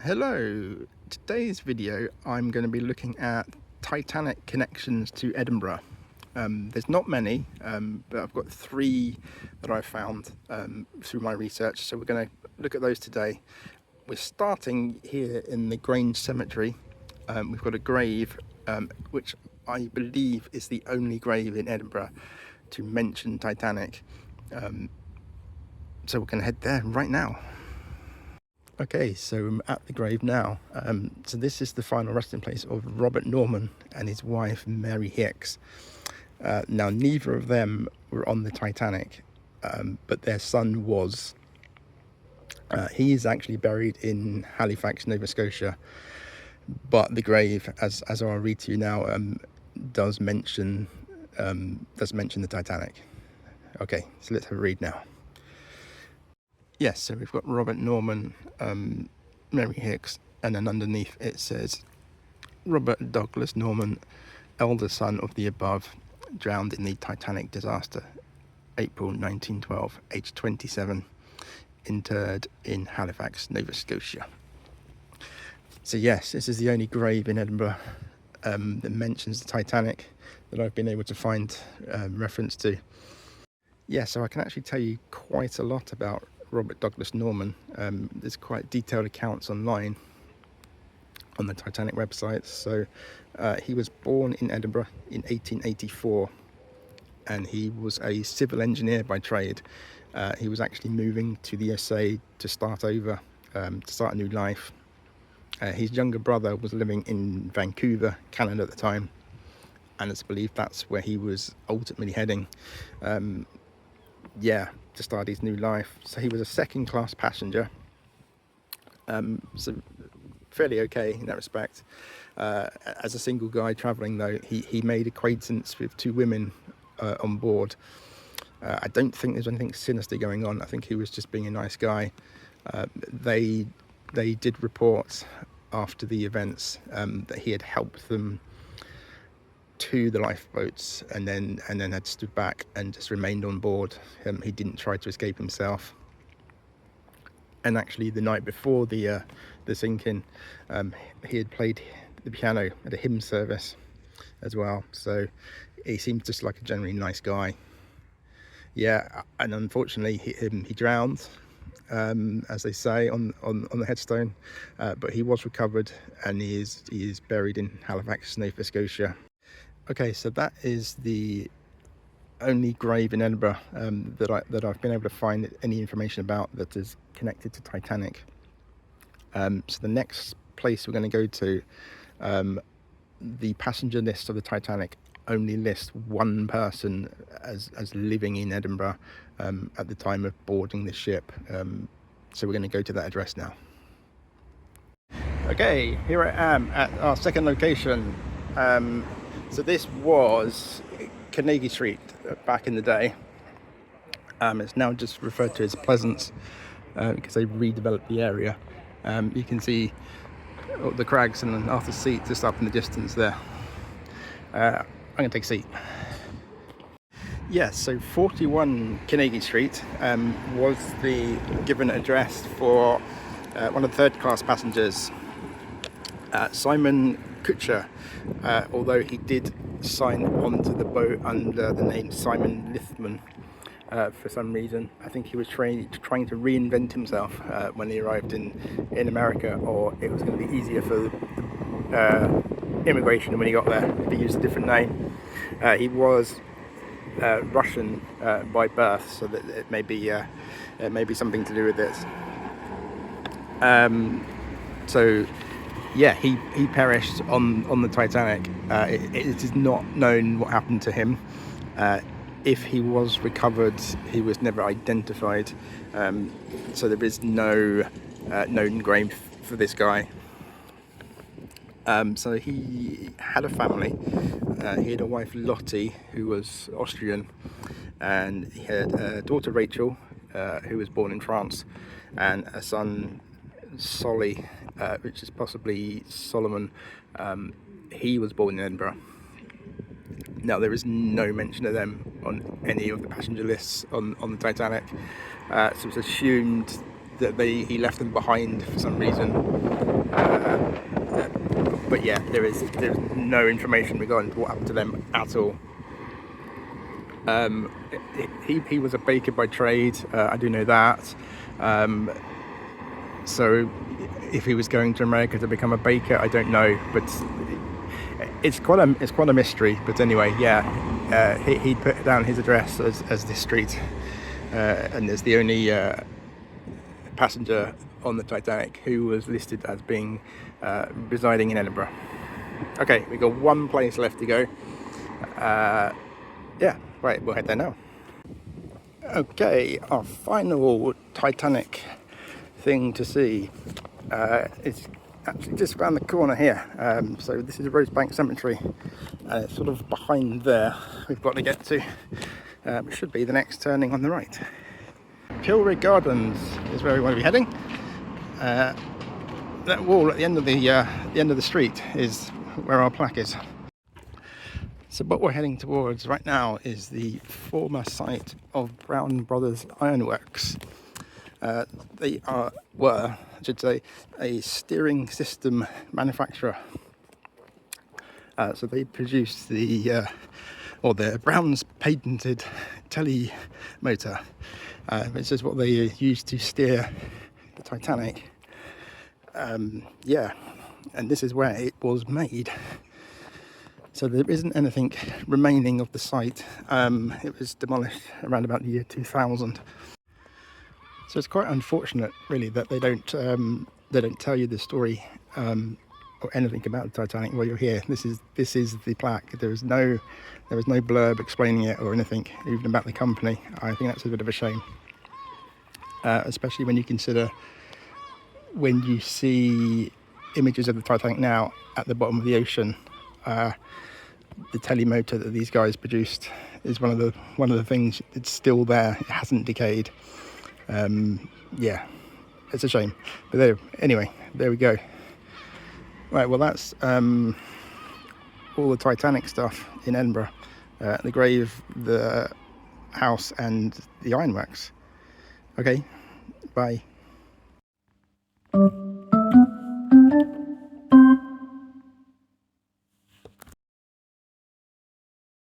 Hello, today's video I'm going to be looking at Titanic connections to Edinburgh. There's not many, but I've got three that I've found through my research, so we're going to look at those today. We're starting here in the Grange Cemetery. We've got a grave which I believe is the only grave in Edinburgh to mention Titanic, so we're going to head there right now. Okay, so I'm at the grave now. So this is the final resting place of Robert Norman and his wife Mary Hicks. Now neither of them were on the Titanic, but their son was. He is actually buried in Halifax, Nova Scotia, but the grave, as I'll read to you now, does mention the Titanic. Okay, so let's have a read now. Yes, so we've got Robert Norman, Mary Hicks, and then underneath it says, Robert Douglas Norman, elder son of the above, drowned in the Titanic disaster, April 1912, aged 27, interred in Halifax, Nova Scotia. So yes, this is the only grave in Edinburgh that mentions the Titanic that I've been able to find reference to. Yeah, so I can actually tell you quite a lot about Robert Douglas Norman. There's quite detailed accounts online on the Titanic website. So he was born in Edinburgh in 1884, and he was a civil engineer by trade. He was actually moving to the USA to start over, to start a new life. His younger brother was living in Vancouver, Canada at the time, and it's believed that's where he was ultimately heading. To start his new life. So he was a second class passenger, so fairly okay in that respect. As a single guy travelling though, he made acquaintance with two women on board. I don't think there's anything sinister going on. I think he was just being a nice guy. They did report after the events that he had helped them to the lifeboats and then had stood back and just remained on board. He didn't try to escape himself. And actually the night before the sinking, he had played the piano at a hymn service as well, so he seemed just like a generally nice guy. Yeah, and unfortunately he drowned, as they say on the headstone, but he was recovered and he is buried in Halifax, Nova Scotia. Okay, so that is the only grave in Edinburgh that I've been able to find any information about that is connected to Titanic. So the next place we're going to go to, the passenger list of the Titanic only lists one person as living in Edinburgh at the time of boarding the ship. So we're going to go to that address now. Okay, here I am at our second location. So this was Carnegie Street back in the day. It's now just referred to as Pleasance because they redeveloped the area. You can see the crags and Arthur's Seat just up in the distance there. I'm going to take a seat. Yes, so 41 Carnegie Street was the given address for one of the third class passengers, Simon Kutcher, although he did sign onto the boat under the name Simon Lithman for some reason. I think he was trying to reinvent himself when he arrived in America, or it was going to be easier for immigration when he got there if he used a different name. He was Russian by birth, so that it may be something to do with this. So yeah, he perished on the Titanic. It is not known what happened to him. If he was recovered, he was never identified. So there is no known grave for this guy. So he had a family. He had a wife, Lottie, who was Austrian, and he had a daughter, Rachel, who was born in France, and a son, Solly, which is possibly Solomon. He was born in Edinburgh. Now, there is no mention of them on any of the passenger lists on the Titanic, so it's assumed that he left them behind for some reason. But yeah, there's no information regarding what happened to them at all. He was a baker by trade, I do know that. So if he was going to America to become a baker, I don't know, but it's quite a mystery. But anyway, yeah, he put down his address as this street, and there's the only passenger on the Titanic who was listed as being residing in Edinburgh. Okay, we got one place left to go. Yeah, right, we'll head there now. Okay, our final Titanic thing to see is actually just around the corner here. So this is Rosebank Cemetery, and it's sort of behind there. We've got to get to. It should be the next turning on the right. Kilray Gardens is where we want to be heading. That wall at the end of the street is where our plaque is. So what we're heading towards right now is the former site of Brown Brothers Ironworks. They were, I should say, a steering system manufacturer. So they produced the Brown's patented telly motor, which is what they used to steer the Titanic. Yeah, and this is where it was made. So there isn't anything remaining of the site. It was demolished around about the year 2000. So it's quite unfortunate, really, that they don't tell you the story or anything about the Titanic while you're here. This is the plaque. There was no blurb explaining it or anything, even about the company. I think that's a bit of a shame, especially when you consider when you see images of the Titanic now at the bottom of the ocean. The telemotor that these guys produced is one of the things. It's still there. It hasn't decayed. Yeah, it's a shame. But anyway, there we go. Right, well that's all the Titanic stuff in Edinburgh. The grave, the house, and the ironworks. Okay, bye.